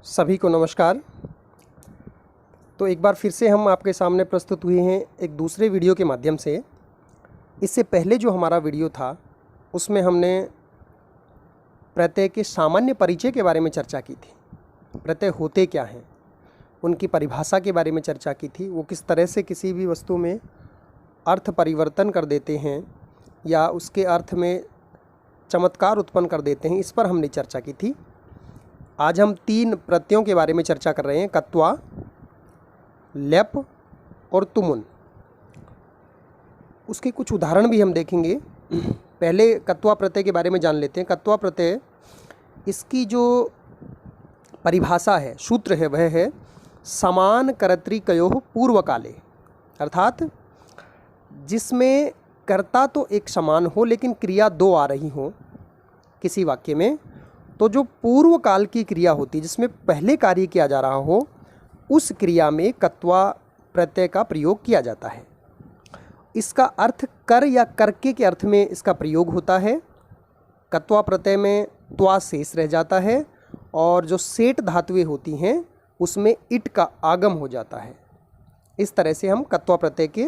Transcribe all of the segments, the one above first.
सभी को नमस्कार। तो एक बार फिर से हम आपके सामने प्रस्तुत हुए हैं एक दूसरे वीडियो के माध्यम से। इससे पहले जो हमारा वीडियो था उसमें हमने प्रत्यय के सामान्य परिचय के बारे में चर्चा की थी। प्रत्यय होते क्या हैं, उनकी परिभाषा के बारे में चर्चा की थी। वो किस तरह से किसी भी वस्तु में अर्थ परिवर्तन कर देते हैं या उसके अर्थ में चमत्कार उत्पन्न कर देते हैं, इस पर हमने चर्चा की थी। आज हम 3 प्रत्ययों के बारे में चर्चा कर रहे हैं, कत्वा, लेप और तुमुन। उसके कुछ उदाहरण भी हम देखेंगे। पहले कत्वा प्रत्यय के बारे में जान लेते हैं। कत्वा प्रत्यय, इसकी जो परिभाषा है, सूत्र है, वह है समान कर्तृकयोः पूर्वकाले, अर्थात जिसमें कर्ता तो एक समान हो लेकिन क्रिया 2 आ रही हो किसी वाक्य में, तो जो पूर्व काल की क्रिया होती है जिसमें पहले कार्य किया जा रहा हो, उस क्रिया में कत्वा प्रत्यय का प्रयोग किया जाता है। इसका अर्थ कर या करके के अर्थ में इसका प्रयोग होता है। कत्वा प्रत्यय में त्वा शेष रह जाता है और जो सेट धातुएं होती हैं उसमें इट का आगम हो जाता है। इस तरह से हम कत्वा प्रत्यय के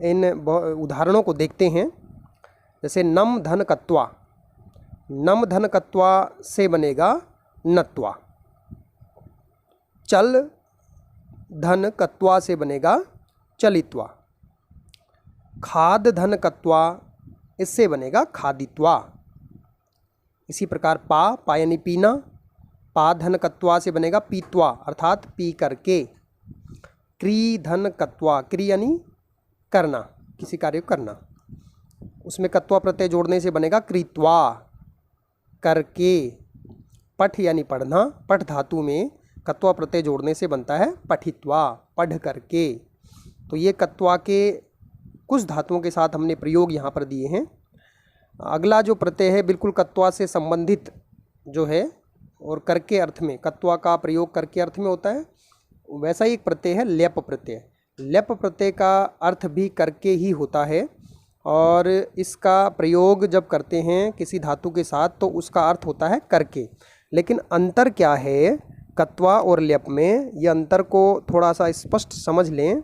इन उदाहरणों को देखते हैं। जैसे नम धन कत्वा, नम धन कत्वा से बनेगा नत्वा। चल धन कत्वा से बनेगा चलित्वा। खाद धन कत्वा, इससे बनेगा खादित्वा। इसी प्रकार पा यानी पीना, पा धन कत्वा से बनेगा पीत्वा, अर्थात पी करके। क्री धन कत्वा, क्री यानी करना, किसी कार्य को करना, उसमें कत्वा प्रत्यय जोड़ने से बनेगा क्रीत्वा, करके। पठ यानी पढ़ना, पठ धातु में कत्वा प्रत्यय जोड़ने से बनता है पठित्वा, पढ़ करके। तो ये कत्वा के कुछ धातुओं के साथ हमने प्रयोग यहाँ पर दिए हैं। अगला जो प्रत्यय है बिल्कुल कत्वा से संबंधित जो है और करके अर्थ में, कत्वा का प्रयोग करके अर्थ में होता है, वैसा ही एक प्रत्यय है लेप प्रत्यय। लेप प्रत्यय का अर्थ भी करके ही होता है और इसका प्रयोग जब करते हैं किसी धातु के साथ तो उसका अर्थ होता है करके। लेकिन अंतर क्या है कत्वा और लेप में, ये अंतर को थोड़ा सा स्पष्ट समझ लें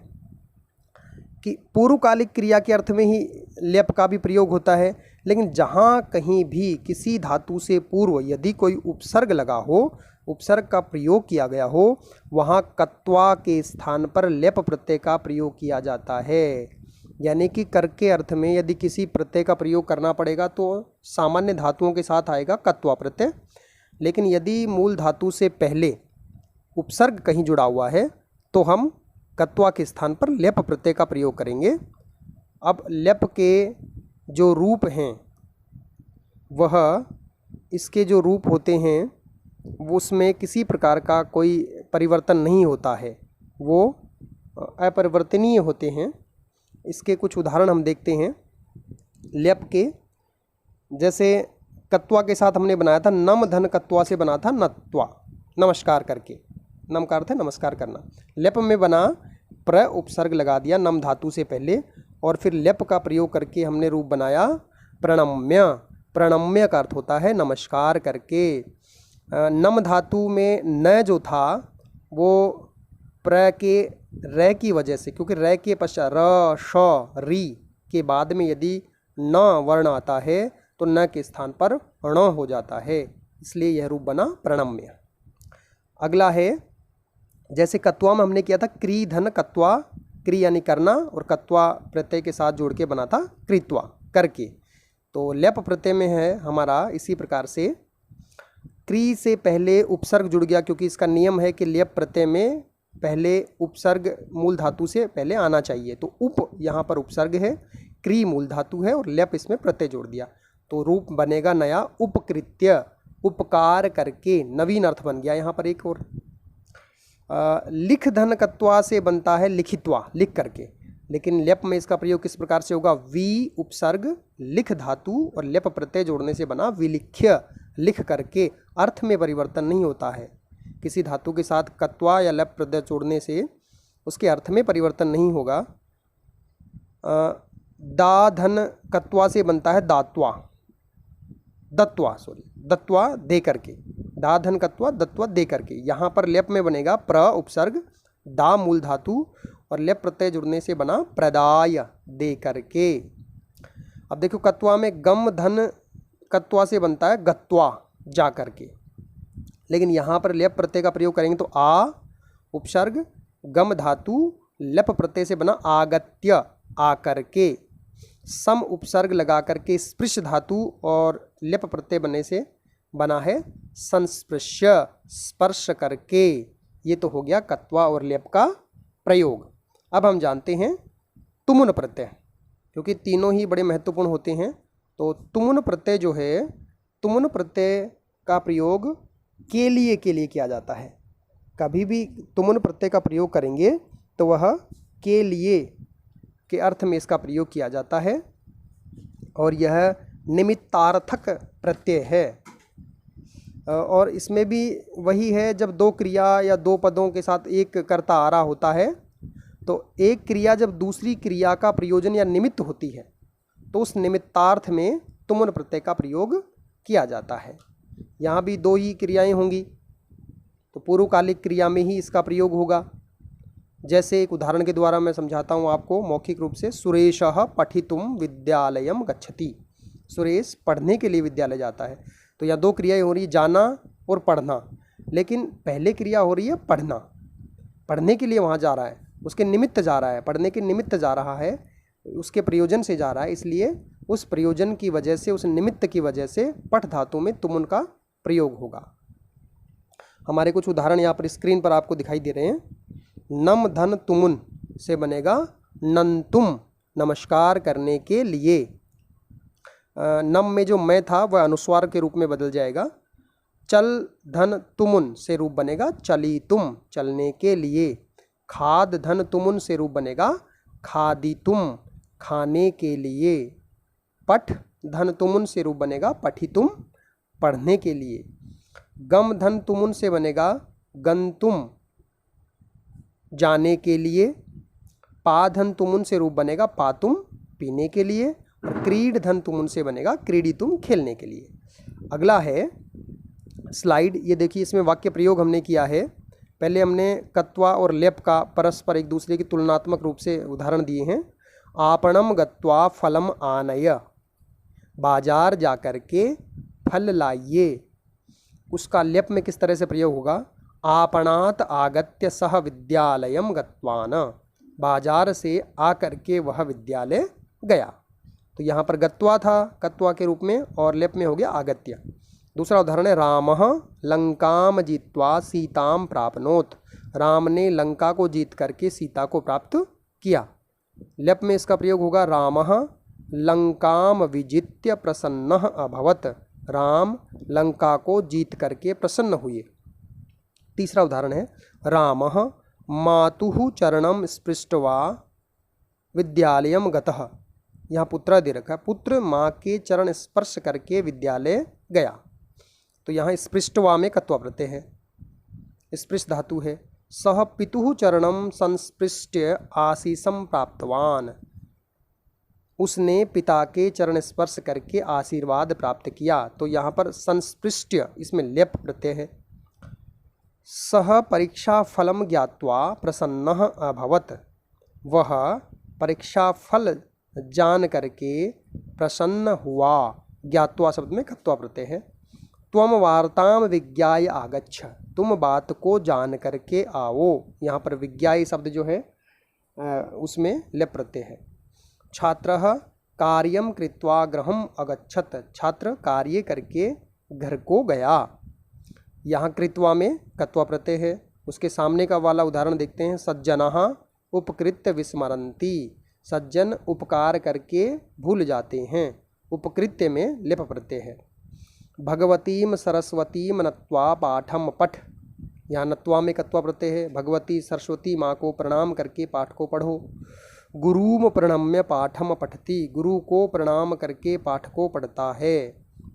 कि पूर्वकालिक क्रिया के अर्थ में ही लेप का भी प्रयोग होता है, लेकिन जहाँ कहीं भी किसी धातु से पूर्व यदि कोई उपसर्ग लगा हो, उपसर्ग का प्रयोग किया गया हो, वहाँ कत्वा के स्थान पर लेप प्रत्यय का प्रयोग किया जाता है। यानी कि करके अर्थ में यदि किसी प्रत्यय का प्रयोग करना पड़ेगा तो सामान्य धातुओं के साथ आएगा कत्वा प्रत्यय। लेकिन यदि मूल धातु से पहले उपसर्ग कहीं जुड़ा हुआ है तो हम कत्वा के स्थान पर लेप प्रत्यय का प्रयोग करेंगे। अब लेप के जो रूप हैं, वह इसके जो रूप होते हैं वो उसमें किसी प्रकार का कोई परिवर्तन नहीं होता है, वो अपरिवर्तनीय होते हैं। इसके कुछ उदाहरण हम देखते हैं लेप के। जैसे कत्वा के साथ हमने बनाया था नम धन कत्वा से बना था नत्वा, नमस्कार करके। नम का अर्थ है नमस्कार करना। लेप में बना प्र उपसर्ग लगा दिया नम धातु से पहले और फिर लेप का प्रयोग करके हमने रूप बनाया प्रणम्य। प्रणम्य का अर्थ होता है नमस्कार करके। नम धातु में न जो था वो प्र के रै की वजह से, क्योंकि रै के पश्चात र श री के बाद में यदि न वर्ण आता है तो न के स्थान पर ण हो जाता है, इसलिए यह रूप बना प्रणम्य। अगला है जैसे कत्वा में हमने किया था क्री धन कत्वा, क्री यानी करना और कत्वा प्रत्यय के साथ जोड़ के बना था कृत्वा, करके। तो लेप प्रत्यय में है हमारा इसी प्रकार से क्री से पहले उपसर्ग जुड़ गया, क्योंकि इसका नियम है कि लेप प्रत्यय में पहले उपसर्ग मूल धातु से पहले आना चाहिए। तो उप यहाँ पर उपसर्ग है, क्री मूल धातु है और लेप इसमें प्रत्यय जोड़ दिया, तो रूप बनेगा नया उपकृत्य, उपकार करके। नवीन अर्थ बन गया यहाँ पर एक और। लिख धन कत्वा से बनता है लिखित्वा, लिख करके। लेकिन लेप में इसका प्रयोग किस प्रकार से होगा, वी उपसर्ग लिख धातु और लेप प्रत्यय जोड़ने से बना विलिख्य, लिख करके। अर्थ में परिवर्तन नहीं होता है, किसी धातु के साथ कत्वा या लेप प्रत्यय जोड़ने से उसके अर्थ में परिवर्तन नहीं होगा। दा धन कत्वा से बनता है दात्वा, दत्वा, दे करके। दा धन कत्वा दत्वा दे करके। यहाँ पर लेप में बनेगा प्र उपसर्ग दा मूल धातु और लेप प्रत्यय जुड़ने से बना प्रदाय दे करके। अब देखो कत्वा में गम धन कत्वा से बनता है गत्वा जा करके, लेकिन यहाँ पर लेप प्रत्यय का प्रयोग करेंगे तो आ उपसर्ग गम धातु लप प्रत्यय से बना आगत्य आ करके। सम उपसर्ग लगा करके स्पृश धातु और लेप प्रत्यय बनने से बना है संस्पृश्य स्पर्श करके। ये तो हो गया कत्वा और लेप का प्रयोग। अब हम जानते हैं तुमुन प्रत्यय, क्योंकि तीनों ही बड़े महत्वपूर्ण होते हैं। तो तुमुन प्रत्यय जो है, तुमुन प्रत्यय का प्रयोग के लिए किया जाता है। कभी भी तुमुन प्रत्यय का प्रयोग करेंगे तो वह के लिए के अर्थ में इसका प्रयोग किया जाता है और यह निमित्तार्थक प्रत्यय है। और इसमें भी वही है, जब दो क्रिया या दो पदों के साथ एक कर्ता आ रहा होता है तो एक क्रिया जब दूसरी क्रिया का प्रयोजन या निमित्त होती है तो उस निमित्तार्थ में तुमुन प्रत्यय का प्रयोग किया जाता है। यहाँ भी दो ही क्रियाएं होंगी तो पूर्वकालिक क्रिया में ही इसका प्रयोग होगा। जैसे एक उदाहरण के द्वारा मैं समझाता हूँ आपको मौखिक रूप से। सुरेशः पठितुम विद्यालयम गच्छति। सुरेश पढ़ने के लिए विद्यालय जाता है। तो यहाँ दो क्रियाएं हो रही है, जाना और पढ़ना, लेकिन पहले क्रिया हो रही है पढ़ना। पढ़ने के लिए वहाँ जा रहा है, उसके निमित्त जा रहा है, पढ़ने के निमित्त जा रहा है, उसके प्रयोजन से जा रहा है, इसलिए उस प्रयोजन की वजह से, उस निमित्त की वजह से पठ धातु में तुमुन का प्रयोग होगा। हमारे कुछ उदाहरण यहाँ पर स्क्रीन पर आपको दिखाई दे रहे हैं। नम धन तुमुन से बनेगा नंतुम, नमस्कार करने के लिए। नम में जो मैं था वह अनुस्वार के रूप में बदल जाएगा। चल धन तुमुन से रूप बनेगा चली तुम, चलने के लिए। खाद धन तुमुन से रूप बनेगा खादी तुम, खाने के लिए। पठ धन तुमुन से रूप बनेगा पठी तुम, पढ़ने के लिए। गम धन तुमुन से बनेगा गंतुम, जाने के लिए। पा धन तुमुन से रूप बनेगा पातुम, पीने के लिए। और क्रीड धन तुमुन से बनेगा क्रीडी तुम, खेलने के लिए। अगला है स्लाइड, ये देखिए इसमें वाक्य प्रयोग हमने किया है। पहले हमने कत्वा और लेप का परस्पर एक दूसरे की तुलनात्मक रूप से उदाहरण दिए हैं। आपणम गत्वा फलम आनय, बाजार जा कर के फल लाइए। उसका लेप में किस तरह से प्रयोग होगा? आपणात आगत्य सह विद्यालयम गत्वान, बाजार से आकर के वह विद्यालय गया। तो यहाँ पर गत्वा था कत्वा के रूप में और लेप में हो गया आगत्य। दूसरा उदाहरण है रामः लंकाम जीत्वा सीताम प्राप्नोत, राम ने लंका को जीत करके सीता को प्राप्त किया। लेप में इसका प्रयोग होगा रामः लंकाम विजित्य प्रसन्नः अभवत, राम लंका को जीत करके प्रसन्न हुए। तीसरा उदाहरण है रामः मातुः चरणम स्पृष्ट्वा विद्यालयम गतः, यहाँ पुत्र दे रखा है, पुत्र माँ के चरण स्पर्श करके विद्यालय गया। तो यहाँ स्पृष्ट्वा में कत्वा प्रत्यय है, स्पृश धातु है। सह पितुः चरणम संस्पृष्ट्य आशीषम प्राप्तवान, उसने पिता के चरण स्पर्श करके आशीर्वाद प्राप्त किया। तो यहाँ पर संस्पृष्ट्य इसमें लेप प्रत्यय है। सह परीक्षा फलम ज्ञात्वा प्रसन्नः अभवत, वह परीक्षा फल जान करके प्रसन्न हुआ। ज्ञात्वा शब्द में कत्वा प्रत्यय है। त्वम वार्ताम विज्ञाय आगच्छ, तुम बात को जान करके आओ। यहाँ पर विज्ञाय शब्द जो है उसमें लेप प्रत्यय है। छात्रः कार्यम कृत्वा गृहम अगच्छत, छात्र कार्य करके घर को गया। यहाँ कृत्वा में कत्वा प्रत्यय है। उसके सामने का वाला उदाहरण देखते हैं। सज्जनः उपकृत्य विस्मरन्ति, सज्जन उपकार करके भूल जाते हैं। उपकृत्य में लेप प्रत्यय है। भगवतीम सरस्वतीम नत्वा पाठम पठ, यहाँ नत्वा में कत्वा प्रत्यय है। भगवती सरस्वती माँ को प्रणाम करके पाठ को पढ़ो। गुरुम प्रणम्य पाठम पठति, गुरु को प्रणाम करके पाठ को पढ़ता है।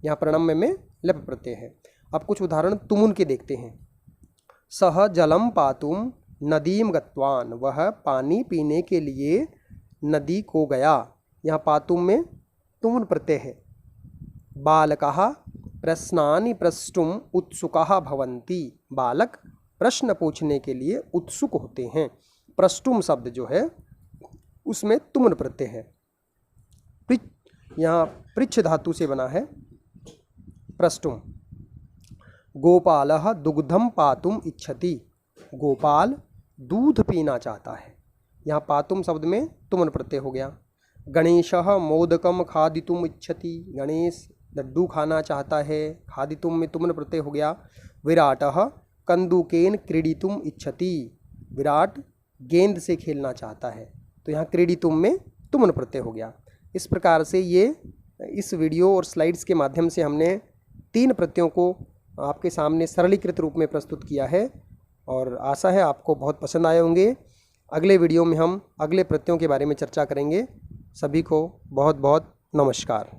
यहाँ प्रणम्य में लेप प्रत्यय है। अब कुछ उदाहरण तुमुन के देखते हैं। सह जलम पातुम नदीम गत्वान, वह पानी पीने के लिए नदी को गया। यहाँ पातुम में तुमुन प्रत्यय है। बालकः प्रश्नानि प्रष्टुम उत्सुकाः भवन्ति। बालक प्रश्न पूछने के लिए उत्सुक होते हैं। प्रष्टुम शब्द जो है उसमें तुमन प्रत्यय है। यहाँ पृच्छ धातु से बना है प्रष्टुम। गोपालः दुग्धम पातुम इच्छति। गोपाल दूध पीना चाहता है। यहाँ पातुम शब्द में तुमन प्रत्यय हो गया। गणेशः मोदकम खादितुम इच्छति। गणेश लड्डू खाना चाहता है। खादितुम में तुमन प्रत्यय हो गया। विराटः कंदुकेन क्रीडितुम इच्छति। विराट गेंद से खेलना चाहता है, तो यहाँ क्रीडितुम में तुमन प्रत्यय हो गया। इस प्रकार से इस वीडियो और स्लाइड्स के माध्यम से हमने 3 प्रत्ययों को आपके सामने सरलीकृत रूप में प्रस्तुत किया है और आशा है आपको बहुत पसंद आए होंगे। अगले वीडियो में हम अगले प्रत्ययों के बारे में चर्चा करेंगे। सभी को बहुत बहुत नमस्कार।